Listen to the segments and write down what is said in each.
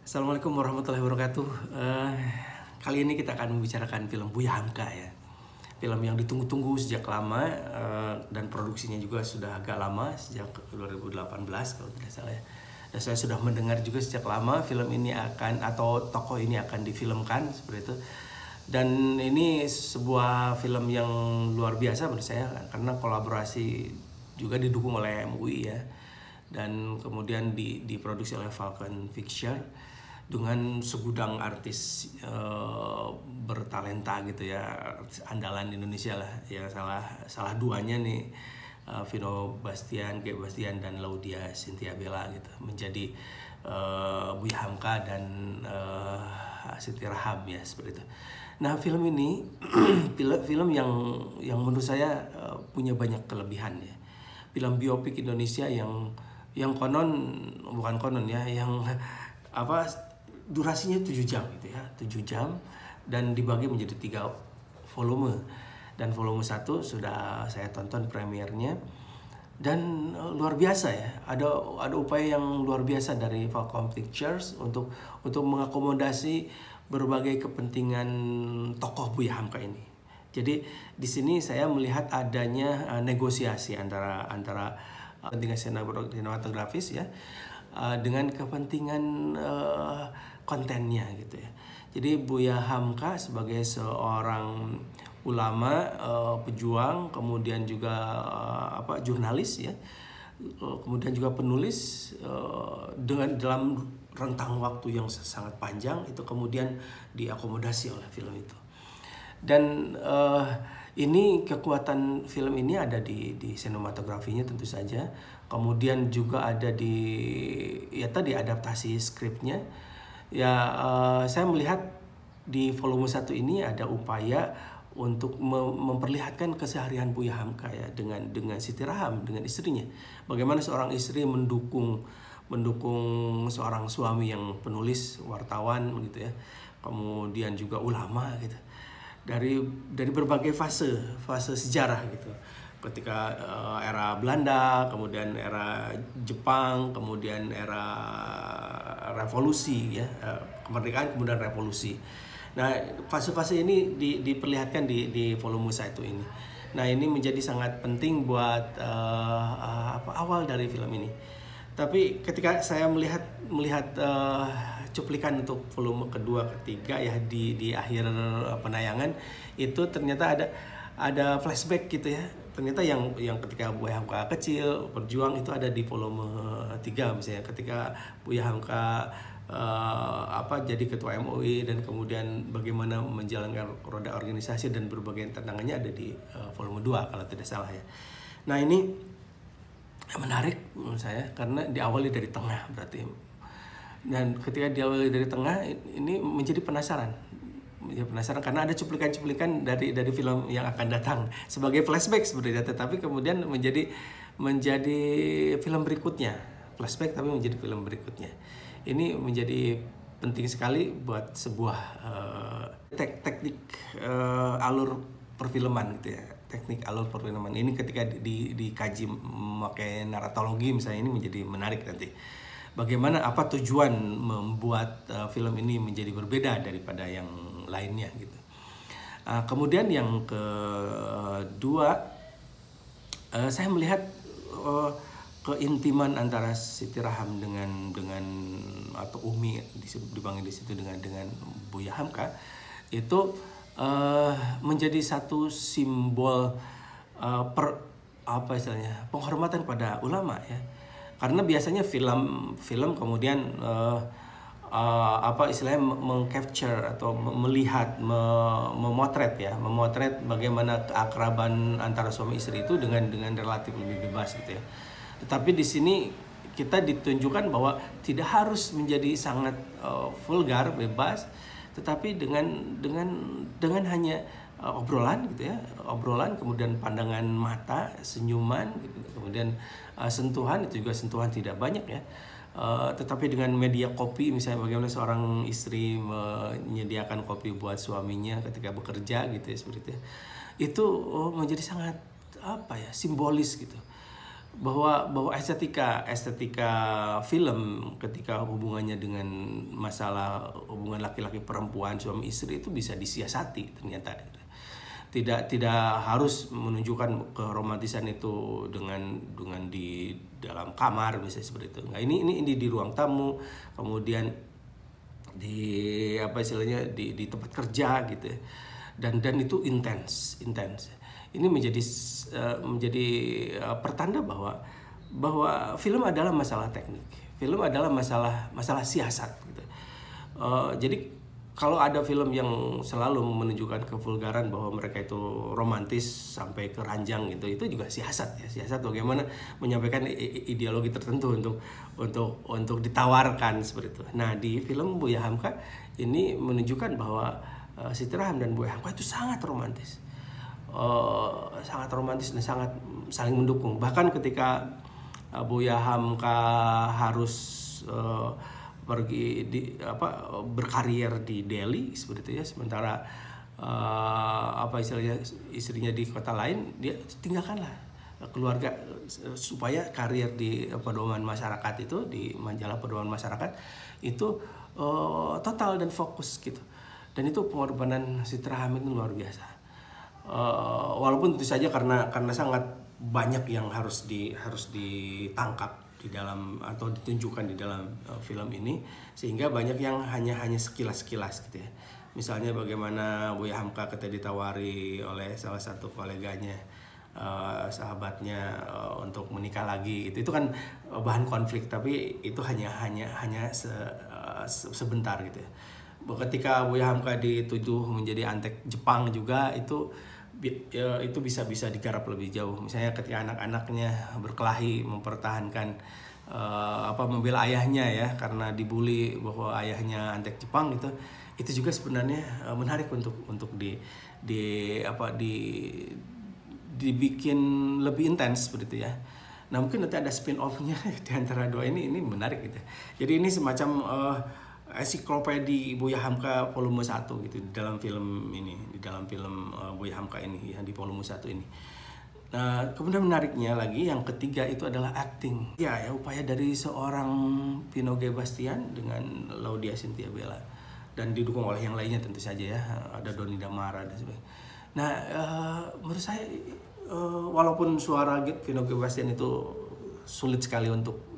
Assalamualaikum warahmatullahi wabarakatuh. Kali ini kita akan membicarakan film Buya Hamka ya. Film yang ditunggu-tunggu sejak lama dan produksinya juga sudah agak lama, sejak 2018 kalau tidak salah ya. Dan saya sudah mendengar juga sejak lama film ini akan, atau tokoh ini akan difilmkan seperti itu. Dan ini sebuah film yang luar biasa menurut saya karena kolaborasi juga didukung oleh MUI ya. Dan kemudian diproduksi oleh Falcon Picture dengan segudang artis bertalenta gitu ya, andalan Indonesia lah ya, salah duanya nih Vino Bastian, G Bastian dan Laudia Cynthia Bella gitu menjadi Buya Hamka dan Siti Rahab ya, seperti itu. Nah, film ini film yang menurut saya punya banyak kelebihan ya. Film biopik Indonesia yang bukan konon ya, yang durasinya 7 jam gitu ya, 7 jam dan dibagi menjadi 3 volume. Dan volume 1 sudah saya tonton premiernya dan luar biasa ya. Ada upaya yang luar biasa dari Falcon Pictures untuk mengakomodasi berbagai kepentingan tokoh Buya Hamka ini. Jadi di sini saya melihat adanya negosiasi antara kepentingan sinematografis ya dengan kepentingan kontennya gitu ya. Jadi Buya Hamka sebagai seorang ulama, pejuang, kemudian juga jurnalis ya, kemudian juga penulis dengan dalam rentang waktu yang sangat panjang itu kemudian diakomodasi oleh film itu. Dan ini kekuatan film ini ada di sinematografinya tentu saja, kemudian juga ada di adaptasi skripnya ya. Saya melihat di volume 1 ini ada upaya untuk memperlihatkan keseharian Buya Hamka ya dengan Siti Rahab, dengan istrinya. Bagaimana seorang istri mendukung seorang suami yang penulis, wartawan gitu ya, kemudian juga ulama gitu. Dari berbagai fase sejarah gitu. Ketika era Belanda, kemudian era Jepang, kemudian era revolusi ya, kemerdekaan kemudian revolusi. Nah, fase-fase ini diperlihatkan di volume 1 ini. Nah, ini menjadi sangat penting buat awal dari film ini. Tapi ketika saya melihat cuplikan untuk volume kedua, ketiga ya, di akhir penayangan itu ternyata ada flashback gitu ya. Ternyata yang ketika Buya Hamka kecil berjuang itu ada di volume 3 misalnya, ketika Buya Hamka jadi ketua MUI dan kemudian bagaimana menjalankan roda organisasi dan berbagai tantangannya ada di volume 2 kalau tidak salah ya. Nah, ini menarik menurut saya karena diawali dari tengah berarti. Dan ketika diawali dari tengah ini menjadi penasaran. Ya, penasaran karena ada cuplikan-cuplikan dari film yang akan datang sebagai flashback seperti itu, tetapi kemudian menjadi film berikutnya. Flashback tapi menjadi film berikutnya. Ini menjadi penting sekali buat sebuah teknik alur perfilman gitu ya. Teknik alur perfilman ini ketika dikaji memakai naratologi misalnya, ini menjadi menarik nanti. Bagaimana, apa tujuan membuat film ini menjadi berbeda daripada yang lainnya gitu. Kemudian yang kedua, saya melihat keintiman antara Siti Rahab dengan atau Umi dipanggil di situ dengan Buya Hamka itu menjadi satu simbol penghormatan pada ulama ya. Karena biasanya film kemudian istilahnya mengcapture atau melihat, memotret bagaimana keakraban antara suami istri itu dengan relatif lebih bebas gitu ya. Tetapi di sini kita ditunjukkan bahwa tidak harus menjadi sangat vulgar, bebas, tetapi dengan hanya obrolan gitu ya, kemudian pandangan mata, senyuman gitu. Kemudian sentuhan, itu juga sentuhan tidak banyak ya, tetapi dengan media kopi misalnya, bagaimana seorang istri menyediakan kopi buat suaminya ketika bekerja gitu ya, seperti itu menjadi sangat simbolis gitu. bahwa estetika film ketika hubungannya dengan masalah hubungan laki-laki perempuan suami istri itu bisa disiasati ternyata. Tidak harus menunjukkan keromantisan itu dengan di dalam kamar misalnya seperti itu. Nah, ini di ruang tamu, kemudian di apa istilahnya di tempat kerja gitu ya. Dan itu intens. Ini menjadi pertanda bahwa film adalah masalah teknik. Film adalah masalah siasat gitu. Jadi kalau ada film yang selalu menunjukkan kevulgaran bahwa mereka itu romantis sampai ke ranjang gitu, itu juga siasat ya. Siasat bagaimana menyampaikan ideologi tertentu untuk ditawarkan seperti itu. Nah, di film Buya Hamka ini menunjukkan bahwa Siti Raham dan Buya Hamka itu sangat romantis. Sangat romantis dan sangat saling mendukung. Bahkan ketika Buya Hamka harus pergi berkarier di Delhi seperti itu ya, sementara istilahnya istrinya di kota lain, dia tinggalkanlah keluarga supaya karier di pedoman masyarakat itu, di majalah pedoman masyarakat itu total dan fokus gitu. Dan itu pengorbanan Siti Raham itu luar biasa. Walaupun tentu saja karena sangat banyak yang harus ditangkap di dalam atau ditunjukkan di dalam film ini, sehingga banyak yang hanya sekilas gitu ya. Misalnya bagaimana Buya Hamka ketika ditawari oleh salah satu koleganya, sahabatnya, untuk menikah lagi itu kan bahan konflik, tapi itu hanya sebentar gitu ya. Ketika Buya Hamka dituduh menjadi antek Jepang juga, itu bisa digarap lebih jauh. Misalnya ketika anak-anaknya berkelahi mempertahankan membela ayahnya ya, karena dibully bahwa ayahnya antek Jepang gitu, itu juga sebenarnya menarik untuk dibikin lebih intens seperti itu ya. Nah, mungkin nanti ada spin-off-nya di antara dua ini menarik gitu. Jadi ini semacam ensiklopedi Buya Hamka volume 1 gitu di dalam film ini, di dalam film Buya Hamka ini yang di volume 1 ini. Nah, kemudian menariknya lagi yang ketiga itu adalah acting. Ya, upaya dari seorang Vino G. Bastian dengan Laudia Cynthia Bella, dan didukung oleh yang lainnya tentu saja ya, ada Doni Damara dan sebagainya. Nah, menurut saya walaupun suara Vino G. Bastian itu sulit sekali untuk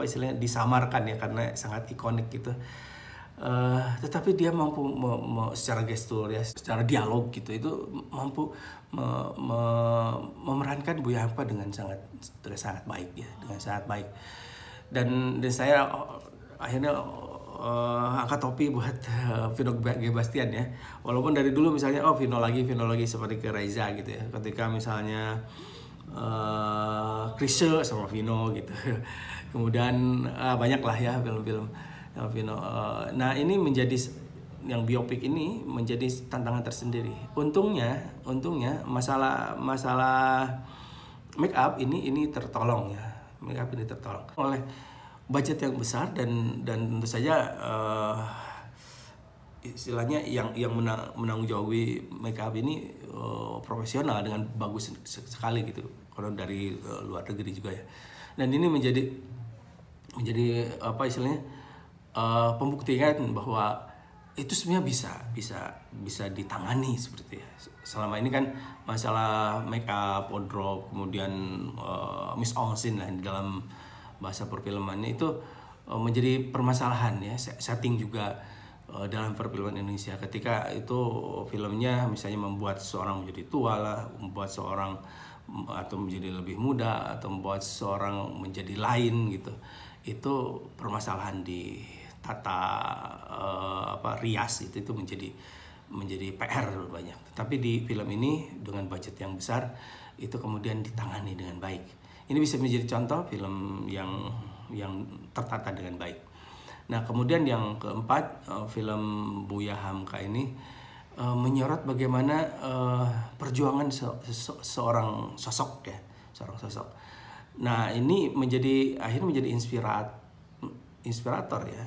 istilahnya disamarkan ya, karena sangat ikonik gitu, tetapi dia mampu secara gestur ya, secara dialog gitu, itu mampu memerankan Buya Hamka dengan sangat baik ya, dengan sangat baik. Dan saya akhirnya angkat topi buat Vino G. Bastian ya, walaupun dari dulu misalnya Vino lagi seperti ke Reza gitu ya, ketika misalnya Chrisye sama Vino gitu. Kemudian banyak lah ya film-film Vino. Nah, ini menjadi yang biopik ini menjadi tantangan tersendiri. Untungnya masalah make up ini tertolong ya. Make up ini tertolong oleh budget yang besar dan tentu saja istilahnya yang menanggung jawabi make up ini profesional dengan bagus sekali gitu, kalau dari luar negeri juga ya. Dan ini menjadi pembuktian bahwa itu sebenarnya bisa ditangani seperti ya. Selama ini kan masalah make up, wardrobe, kemudian mise en scène lah di dalam bahasa perfilmannya itu menjadi permasalahan ya. Setting juga dalam perfilman Indonesia, ketika itu filmnya misalnya membuat seorang menjadi tua lah, membuat seorang atau menjadi lebih muda, atau membuat seorang menjadi lain gitu, itu permasalahan di tata rias itu menjadi PR banyak. Tapi di film ini dengan budget yang besar itu kemudian ditangani dengan baik. Ini bisa menjadi contoh film yang tertata dengan baik. Nah, kemudian yang keempat, film Buya Hamka ini menyorot bagaimana perjuangan seorang sosok ya, seorang sosok. Nah, ini akhirnya menjadi inspirator ya,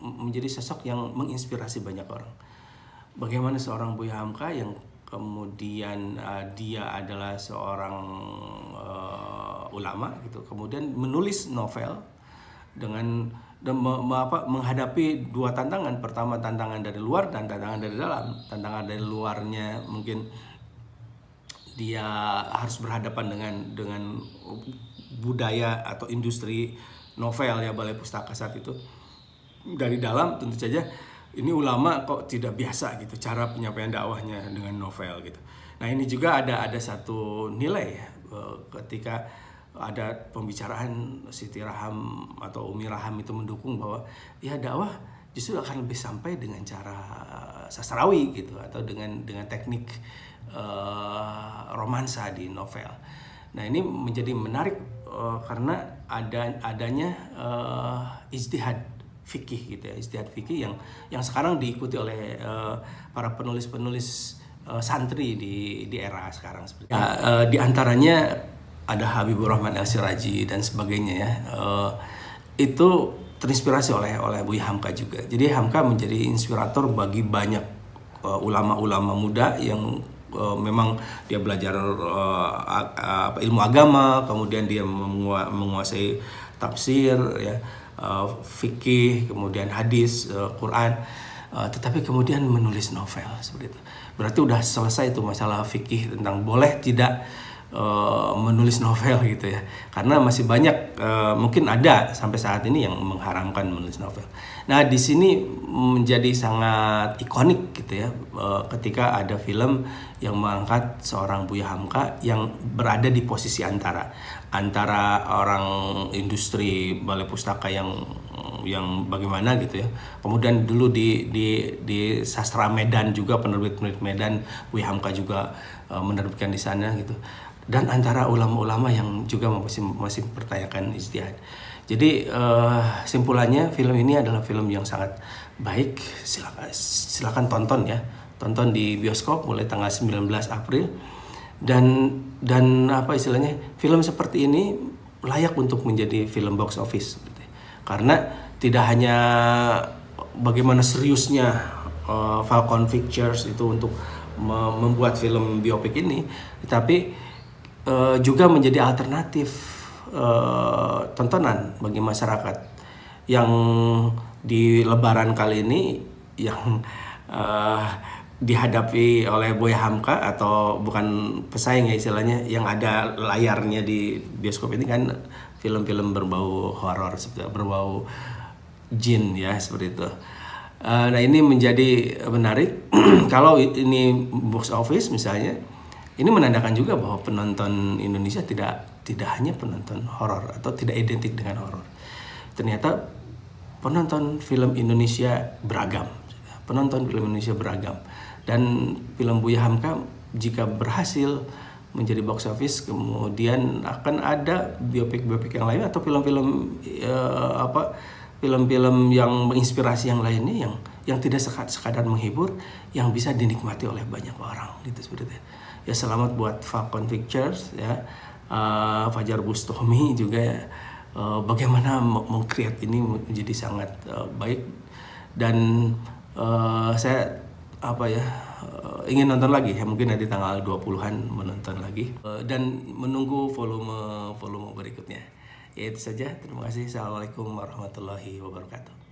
menjadi sosok yang menginspirasi banyak orang. Bagaimana seorang Buya Hamka yang kemudian dia adalah seorang ulama gitu, kemudian menulis novel dengan menghadapi dua tantangan. Pertama, tantangan dari luar dan tantangan dari dalam. Tantangan dari luarnya mungkin dia harus berhadapan dengan budaya atau industri novel ya, balai pustaka saat itu. Dari dalam tentu saja ini ulama kok tidak biasa gitu cara penyampaian dakwahnya dengan novel gitu. Nah, ini juga ada satu nilai ya, ketika ada pembicaraan Siti Raham atau Umi Raham itu mendukung bahwa ya dakwah justru akan lebih sampai dengan cara sastrawi gitu, atau dengan teknik romansa di novel. Nah, ini menjadi menarik karena adanya ijtihad fikih gitu ya, ijtihad fikih yang sekarang diikuti oleh para penulis-penulis santri di era sekarang seperti di antaranya ada Habibur Rahman Al-Siraji dan sebagainya ya. Itu terinspirasi oleh Buya Hamka juga. Jadi Hamka menjadi inspirator bagi banyak ulama-ulama muda yang memang dia belajar ilmu agama, kemudian dia menguasai tafsir ya, fikih, kemudian hadis, Quran, tetapi kemudian menulis novel seperti itu. Berarti udah selesai itu masalah fikih tentang boleh tidak menulis novel gitu ya, karena masih banyak mungkin ada sampai saat ini yang mengharamkan menulis novel. Nah, di sini menjadi sangat ikonik gitu ya, ketika ada film yang mengangkat seorang Buya Hamka yang berada di posisi antara orang industri balai pustaka yang bagaimana gitu ya. Kemudian dulu di sastra Medan juga, penerbit Medan, Buya Hamka juga menerbitkan di sana gitu. Dan antara ulama-ulama yang juga masih mempertanyakan ijtihad. Jadi simpulannya, film ini adalah film yang sangat baik. Silakan tonton ya. Tonton di bioskop mulai tanggal 19 April. Dan apa istilahnya, film seperti ini layak untuk menjadi film box office gitu. Karena tidak hanya bagaimana seriusnya Falcon Pictures itu untuk membuat film biopik ini, tetapi juga menjadi alternatif tontonan bagi masyarakat yang di Lebaran kali ini yang dihadapi oleh Buya Hamka, atau bukan pesaing ya istilahnya, yang ada layarnya di bioskop ini kan film-film berbau horor, berbau jin ya, seperti itu. Nah, ini menjadi menarik. Kalau ini box office misalnya, ini menandakan juga bahwa penonton Indonesia tidak hanya penonton horor atau tidak identik dengan horor. Ternyata penonton film Indonesia beragam. Dan film Buya Hamka jika berhasil menjadi box office, kemudian akan ada biopik yang lain atau film-film yang menginspirasi yang lainnya yang tidak sekadar menghibur, yang bisa dinikmati oleh banyak orang gitu, seperti itu. Ya, selamat buat Falcon Pictures ya, Fajar Bustami juga ya, bagaimana meng-create ini menjadi sangat baik. Dan saya ingin nonton lagi ya, mungkin nanti tanggal 20-an menonton lagi, dan menunggu volume berikutnya. Ya, itu saja. Terima kasih. Assalamualaikum warahmatullahi wabarakatuh.